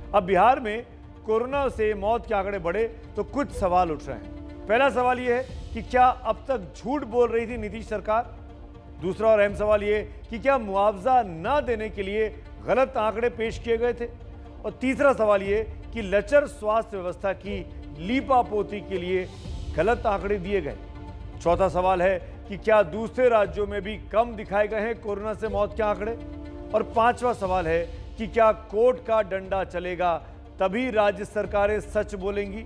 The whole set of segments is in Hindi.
अब बिहार में कोरोना से मौत के आंकड़े बढ़े तो कुछ सवाल उठ रहे हैं। पहला सवाल यह है कि क्या अब तक झूठ बोल रही थी नीतीश सरकार? दूसरा और अहम सवाल यह कि क्या मुआवजा न देने के लिए गलत आंकड़े पेश किए गए थे? और तीसरा सवाल यह कि लचर स्वास्थ्य व्यवस्था की लीपापोती के लिए गलत आंकड़े दिए गए। चौथा सवाल है कि क्या दूसरे राज्यों में भी कम दिखाए गए हैं कोरोना से मौत के आंकड़े? और पांचवा सवाल है कि क्या कोर्ट का डंडा चलेगा तभी राज्य सरकारें सच बोलेंगी?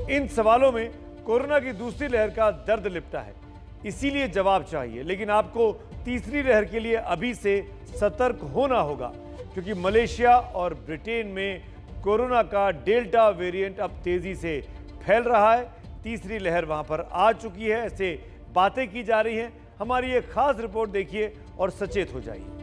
इन सवालों में कोरोना की दूसरी लहर का दर्द लिपटा है, इसीलिए जवाब चाहिए। लेकिन आपको तीसरी लहर के लिए अभी से सतर्क होना होगा, क्योंकि मलेशिया और ब्रिटेन में कोरोना का डेल्टा वेरिएंट अब तेजी से फैल रहा है। तीसरी लहर वहां पर आ चुकी है, ऐसे बातें की जा रही हैं। हमारी एक खास रिपोर्ट देखिए और सचेत हो जाइए।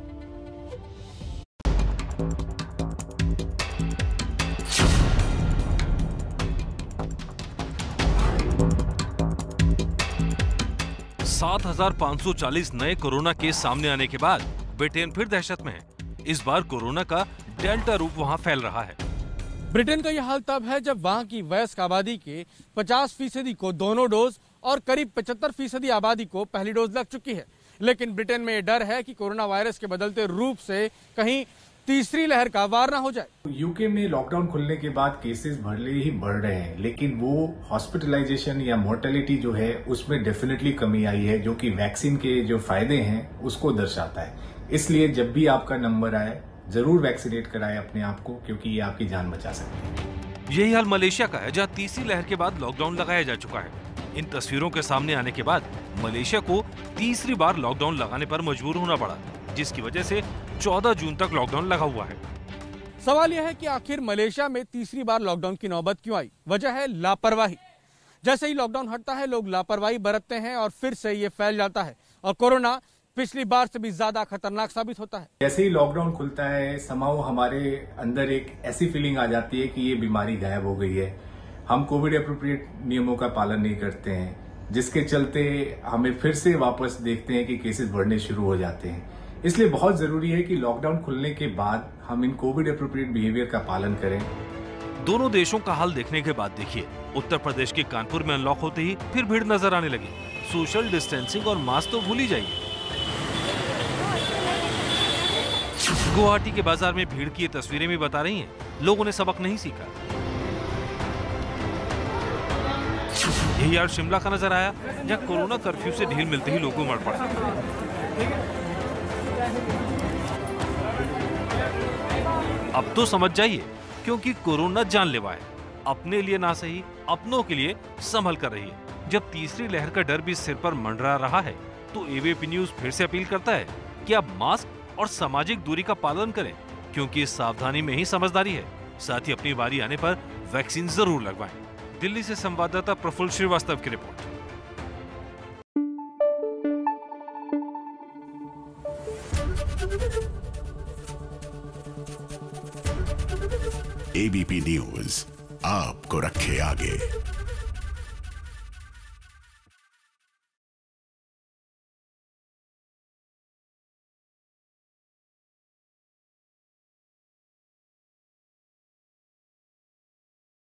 सात 7,540 नए कोरोना केस सामने आने के बाद ब्रिटेन फिर दहशत में है। इस बार कोरोना का डेल्टा रूप वहां फैल रहा है। ब्रिटेन का यह हाल तब है जब वहां की वयस्क आबादी के 50% को दोनों डोज और करीब 75% आबादी को पहली डोज लग चुकी है। लेकिन ब्रिटेन में यह डर है कि कोरोना वायरस के बदलते रूप से कहीं तीसरी लहर का वार ना हो जाए। यूके में लॉकडाउन खुलने के बाद केसेस भले ही बढ़ रहे हैं, लेकिन वो हॉस्पिटलाइजेशन या मोर्टेलिटी जो है उसमें डेफिनेटली कमी आई है, जो कि वैक्सीन के जो फायदे हैं उसको दर्शाता है। इसलिए जब भी आपका नंबर आए जरूर वैक्सीनेट कराएं अपने आप को, क्योंकि ये आपकी जान बचा सकती है। यही हाल मलेशिया का है, जहां तीसरी लहर के बाद लॉकडाउन लगाया जा चुका है। इन तस्वीरों के सामने आने के बाद मलेशिया को तीसरी बार लॉकडाउन लगाने पर मजबूर होना पड़ा, जिसकी वजह से 14 जून तक लॉकडाउन लगा हुआ है। सवाल यह है कि आखिर मलेशिया में तीसरी बार लॉकडाउन की नौबत क्यों आई? वजह है लापरवाही। जैसे ही लॉकडाउन हटता है लोग लापरवाही बरतते हैं और फिर से ये फैल जाता है और कोरोना पिछली बार से भी ज्यादा खतरनाक साबित होता है। जैसे ही लॉकडाउन खुलता है समाओ हमारे अंदर एक ऐसी फीलिंग आ जाती है कि ये बीमारी गायब हो गई है। हम कोविड एप्रोप्रिएट नियमों का पालन नहीं करते हैं, जिसके चलते हमें फिर से वापस देखते हैं कि केसेस बढ़ने शुरू हो जाते हैं। इसलिए बहुत जरूरी है कि लॉकडाउन खुलने के बाद हम इन कोविड एप्रोप्रिएट बिहेवियर का पालन करें। दोनों देशों का हाल देखने के बाद देखिए, उत्तर प्रदेश के कानपुर में अनलॉक होते ही फिर भीड़ नजर आने लगी। सोशल डिस्टेंसिंग और मास्क तो भूल ही जाइए। गुवाहाटी के बाजार में भीड़ की ये तस्वीरें भी बता रही हैं, लोगों ने सबक नहीं सीखा। यही यार शिमला का नजर आया, जहां कोरोना कर्फ्यू से ढील मिलते ही लोगों उमड़ पड़ा। अब तो समझ जाइए, क्योंकि कोरोना जानलेवा है। अपने लिए ना सही, अपनों के लिए संभल कर रही है। जब तीसरी लहर का डर भी सिर पर मंडरा रहा है, तो एबीपी न्यूज फिर से अपील करता है कि आप मास्क और सामाजिक दूरी का पालन करें, क्योंकि इस सावधानी में ही समझदारी है। साथ ही अपनी बारी आने पर वैक्सीन जरूर लगवाएं। दिल्ली से संवाददाता प्रफुल्ल श्रीवास्तव की रिपोर्ट। एबीपी न्यूज आपको रखे आगे।